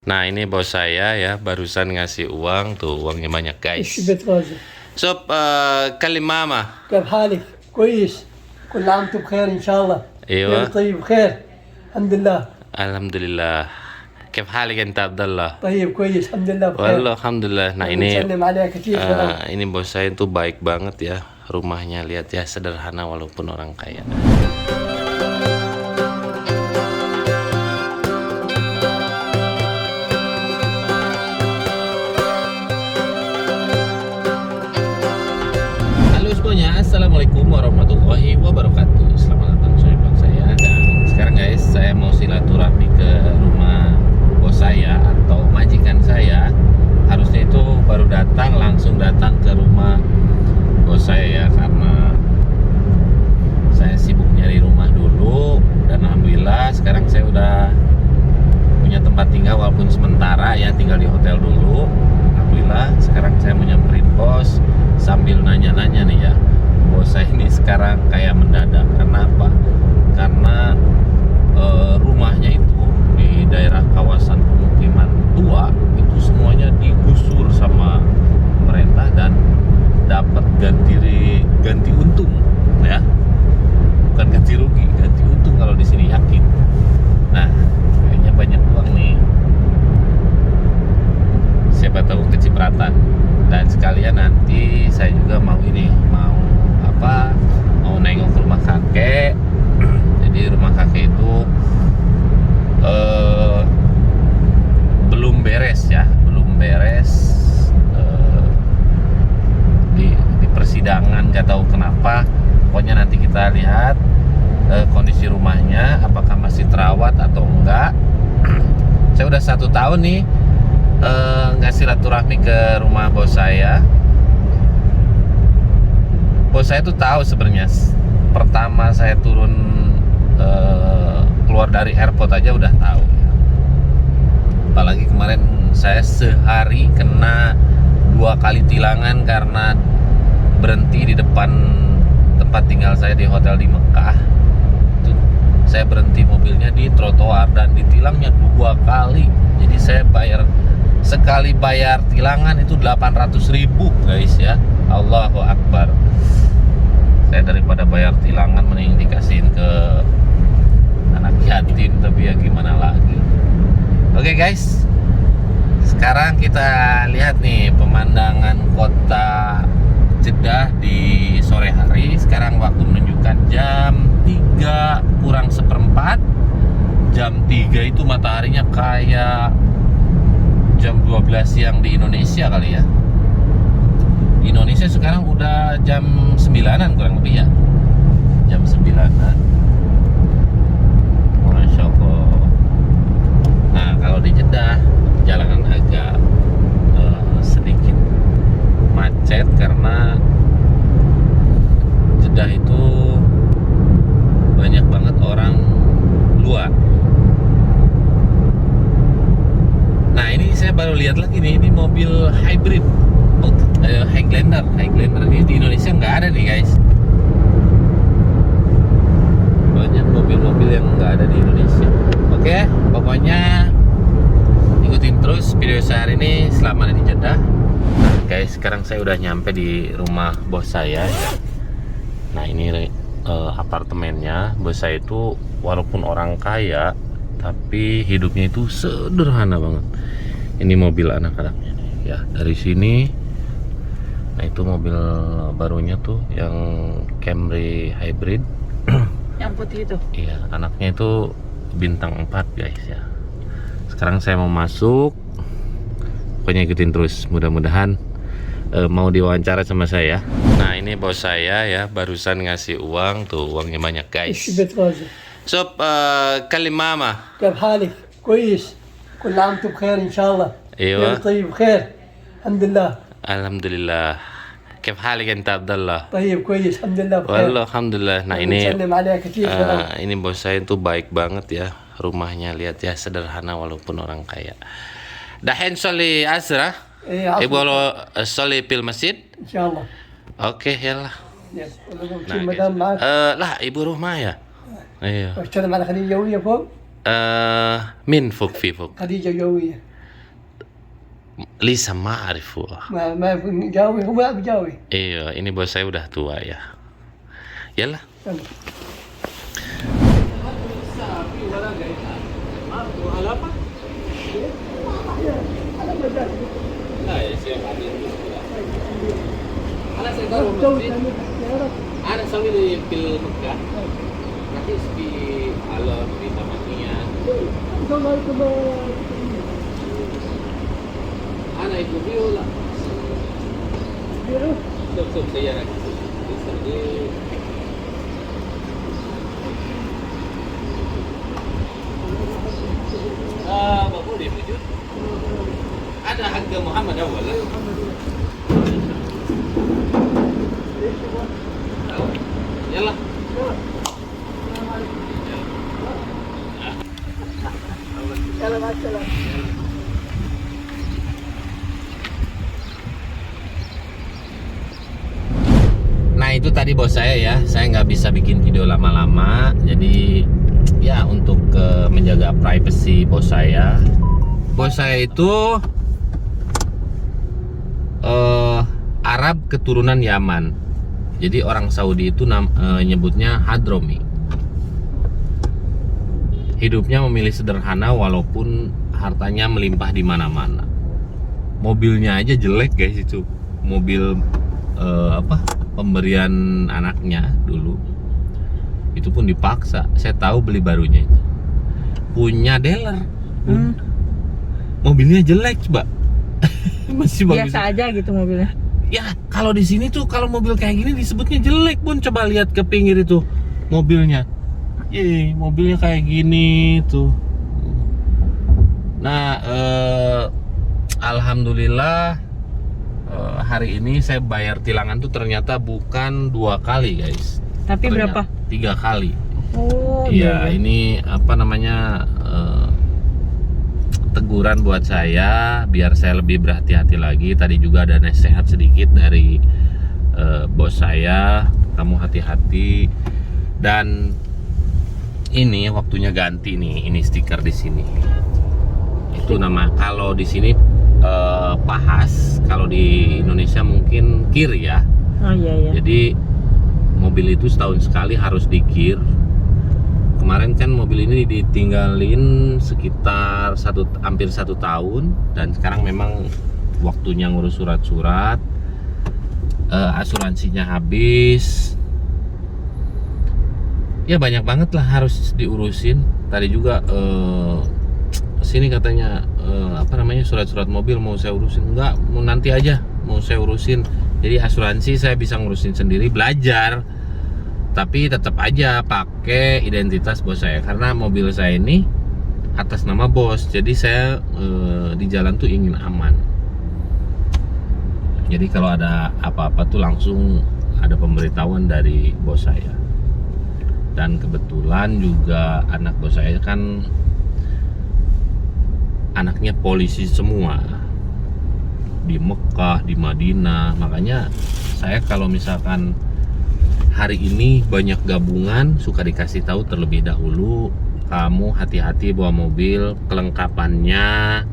Nah, ini bos saya ya, barusan ngasih uang, tuh uangnya banyak guys. بيت غازي. Sob, كلم ماما. كيف حالك؟ كويس؟ كل عام وانتم بخير ان شاء الله. ايوه. طيب بخير. الحمد لله. Alhamdulillah. كيف حالك انت عبد الله؟ طيب كويس الحمد لله بخير. Wallah, alhamdulillah. Nah, ini نسلم عليك كثير سلام. ini bos saya tuh baik banget ya. Rumahnya lihat ya, sederhana walaupun orang kaya. Halo semuanya, assalamualaikum warahmatullahi wabarakatuh. Selamat datang sahabat saya. Dan sekarang guys, saya mau silaturahmi ke rumah bos saya atau majikan saya. Harusnya itu baru datang, langsung datang ke rumah bos saya ya, karena saya sibuk nyari rumah dulu. Dan alhamdulillah sekarang saya udah punya tempat tinggal walaupun sementara ya, tinggal di hotel dulu. Alhamdulillah sekarang saya mau nyamperin bos sambil nanya-nanya nih ya. Bos saya ini sekarang kayak mendadak. Kenapa? Karena rumahnya itu di daerah kawasan pemukiman tua itu semuanya digusur sama pemerintah dan dapat ganti untung ya. Bukan ganti rugi, ganti untung kalau di sini yakin. Nah, kayaknya banyak uang nih. Siapa tahu kecipratan. Dan sekalian nanti saya juga mau nengok ke rumah kakek. Jadi rumah kakek itu belum beres ya, di persidangan, nggak tahu kenapa. Pokoknya nanti kita lihat kondisi rumahnya, apakah masih terawat atau enggak. Saya udah 1 tahun nih nggak silaturahmi ke rumah bos saya. Bos saya tuh tahu sebenarnya. Pertama saya turun keluar dari airport aja udah tahu. Apalagi kemarin saya sehari kena 2 kali tilangan karena berhenti di depan tempat tinggal saya di hotel di Mekah. Itu saya berhenti mobilnya di trotoar dan ditilangnya 2 kali. Jadi saya sekali bayar tilangan itu 800.000 guys ya. Allahu Akbar. Saya daripada bayar tilangan mending dikasihin ke anak yatim, tapi ya gimana lagi. Oke guys, sekarang kita lihat nih pemandangan kota Jeddah di sore hari. Sekarang waktu menunjukkan jam 3 kurang seperempat. Jam 3 itu mataharinya kayak jam 12 siang di Indonesia kali ya. Di Indonesia sekarang udah jam 9-an kurang lebih ya. Jam 9-an. Masya Allah. Nah, kalau di Jeddah jalanan agak sedikit macet karena Jeddah itu banyak banget orang luar. Nah, ini saya baru lihat lagi nih, ini mobil hybrid, Highlander ini di Indonesia nggak ada nih guys. Banyak mobil-mobil yang nggak ada di Indonesia. Oke, pokoknya ikutin terus video saya hari ini selama di Jeddah. Nah guys, sekarang saya udah nyampe di rumah bos saya. Nah, ini apartemennya. Bos saya itu walaupun orang kaya tapi hidupnya itu sederhana banget. Ini mobil anak-anaknya ya, dari sini. Nah, itu mobil barunya tuh yang Camry hybrid. Yang putih itu? Iya, anaknya itu bintang 4 guys ya. Sekarang saya mau masuk. Pokoknya ikutin terus, mudah-mudahan mau diwawancara sama saya. Nah, ini bos saya ya, barusan ngasih uang, tuh uangnya banyak guys. بيت غازي. Sob, كلم ماما. كيف حالك؟ كويس؟ كل عام وانتم بخير ان شاء الله. ايوه. طيب بخير. الحمد لله. Alhamdulillah. كيف حالك انت عبد الله؟ طيب كويس الحمد لله بخير. Wallah, alhamdulillah. Nah, ini نسلم عليك كثير سلام. ini bos saya tuh baik banget ya. Rumahnya lihat ya, sederhana walaupun orang kaya. دحين صلي عصر. ايه عفوا. يبغى صلي في المسجد. ان شاء الله. اوكي يلا. في مدام معك. لا ibu rumah ya. Iya. بشتغل على خليجة جوية فوق. من فوق في فوق. خديجة جوية. Lisa Ma'arifu. ما بجاوي هو ما بجاوي. Iya, ini bos saya udah tua ya. Yalah. Ada sambil di pil Mekah. Nanti di alam di tamannya. Ana itu biola. Sup saya lagi. Bapak dia wujud. Ada harga Muhammad awal. Yalah. Nah itu tadi bos saya ya, saya nggak bisa bikin video lama-lama, jadi ya untuk menjaga privacy bos saya. Bos saya itu Arab keturunan Yaman, jadi orang Saudi itu nyebutnya Hadromi. Hidupnya memilih sederhana walaupun hartanya melimpah di mana-mana. Mobilnya aja jelek guys itu, mobil pemberian anaknya dulu itu pun dipaksa. Saya tahu beli barunya itu punya dealer. Mobilnya jelek coba. Masih bagus biasa aja gitu mobilnya. Ya kalau di sini tuh kalau mobil kayak gini disebutnya jelek pun. Coba lihat ke pinggir itu mobilnya. Mobilnya kayak gini tuh. Nah alhamdulillah hari ini saya bayar tilangan tuh ternyata bukan 2 kali guys. Tapi ternyata berapa? 3 kali. Oh Iya, ini apa namanya teguran buat saya biar saya lebih berhati-hati lagi. Tadi juga ada nasihat sedikit dari bos saya, kamu hati-hati. Dan ini waktunya ganti nih, ini stiker di sini. Itu nama, kalau di sini Pahas, kalau di Indonesia mungkin kir ya. Oh iya. Jadi mobil itu setahun sekali harus dikir. Kemarin kan mobil ini ditinggalin sekitar hampir 1 tahun, dan sekarang memang waktunya ngurus surat-surat. Asuransinya habis. Ya banyak banget lah harus diurusin. Tadi juga sini katanya surat-surat mobil mau saya urusin. Enggak, mau nanti aja mau saya urusin. Jadi asuransi saya bisa ngurusin sendiri, belajar. Tapi tetap aja pakai identitas bos saya, karena mobil saya ini atas nama bos. Jadi saya di jalan tuh ingin aman. Jadi kalau ada apa-apa tuh langsung ada pemberitahuan dari bos saya. Dan kebetulan juga anak bos saya kan anaknya polisi semua di Mekah, di Madinah. Makanya saya kalau misalkan hari ini banyak gabungan, suka dikasih tahu terlebih dahulu, kamu hati-hati bawa mobil, kelengkapannya,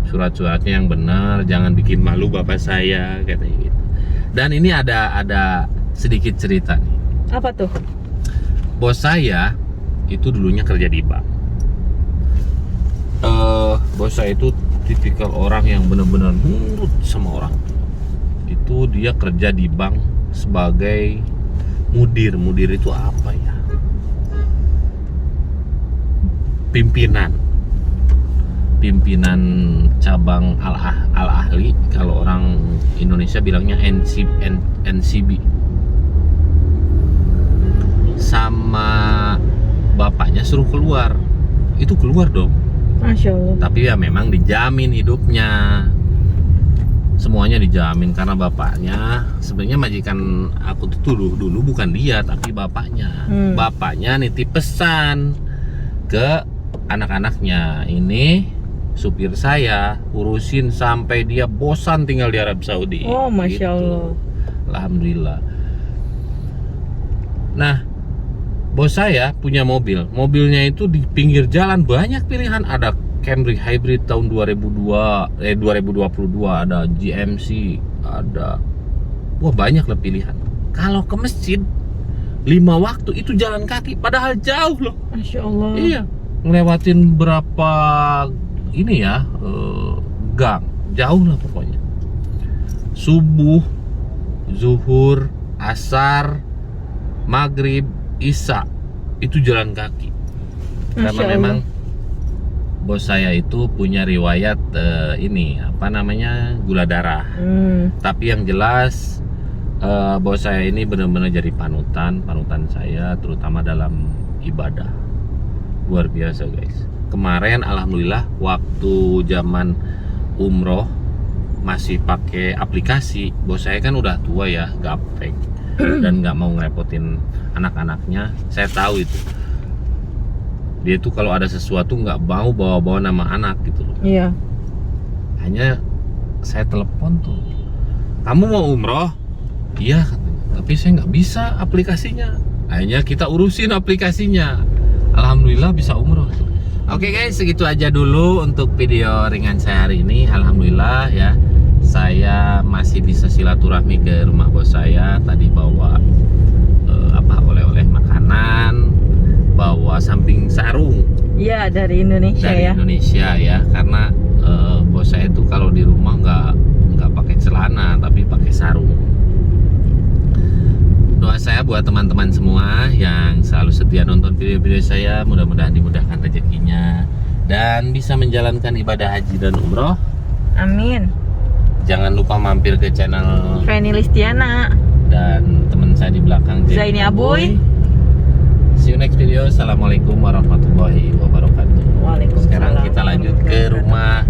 surat-suratnya yang benar, jangan bikin malu bapak saya, katanya gitu. Dan ini ada sedikit cerita nih. Apa tuh? Bos saya itu dulunya kerja di bank. Bos saya itu tipikal orang yang benar-benar nurut sama orang. Itu dia kerja di bank sebagai mudir. Mudir itu apa ya? Pimpinan cabang Al-Ahli. Kalau orang Indonesia bilangnya NCB. Sama bapaknya suruh keluar, itu keluar dong. Masya Allah. Tapi ya memang dijamin hidupnya, semuanya dijamin karena bapaknya sebenarnya majikan aku tuh dulu bukan dia tapi bapaknya. Bapaknya nitip pesan ke anak-anaknya, ini supir saya urusin sampai dia bosan tinggal di Arab Saudi. Oh Masya Allah. Alhamdulillah. Nah, bos saya punya mobilnya itu di pinggir jalan banyak pilihan, ada Camry Hybrid tahun 2022, ada GMC, ada banyak lah pilihan. Kalau ke masjid 5 waktu itu jalan kaki, padahal jauh loh. Masya Allah. Iya, ngelewatin berapa ini ya, gang, jauh lah pokoknya. Subuh, zuhur, asar, maghrib, isya itu jalan kaki. Karena Masya Allah. memang bos saya itu punya riwayat gula darah. Tapi yang jelas bos saya ini benar-benar jadi panutan saya, terutama dalam ibadah. Luar biasa guys. Kemarin alhamdulillah waktu zaman umroh masih pakai aplikasi. Bos saya kan udah tua ya, gaptek dan nggak mau ngerepotin anak-anaknya. Saya tahu itu. Dia tuh kalau ada sesuatu nggak mau bawa-bawa nama anak gitu loh. Iya. Hanya saya telepon tuh, kamu mau umroh? Iya katanya, tapi saya nggak bisa aplikasinya. Akhirnya kita urusin aplikasinya. Alhamdulillah bisa umroh. Oke guys, segitu aja dulu untuk video ringan saya hari ini. Alhamdulillah ya, saya masih bisa silaturahmi ke rumah bos saya. Tadi bawa oleh-oleh makanan, bawa samping sarung Iya, dari Indonesia dari ya. Indonesia ya, karena bos saya itu kalau di rumah nggak pakai celana tapi pakai sarung. Doa saya buat teman-teman semua yang selalu setia nonton video-video saya, mudah-mudahan dimudahkan rezekinya dan bisa menjalankan ibadah haji dan umroh. Amin. Jangan lupa mampir ke channel Feni Listiana. dan teman saya di belakang Zaini Aboy. See you next video. Assalamualaikum warahmatullahi wabarakatuh. Waalaikumsalam. Sekarang kita lanjut ke rumah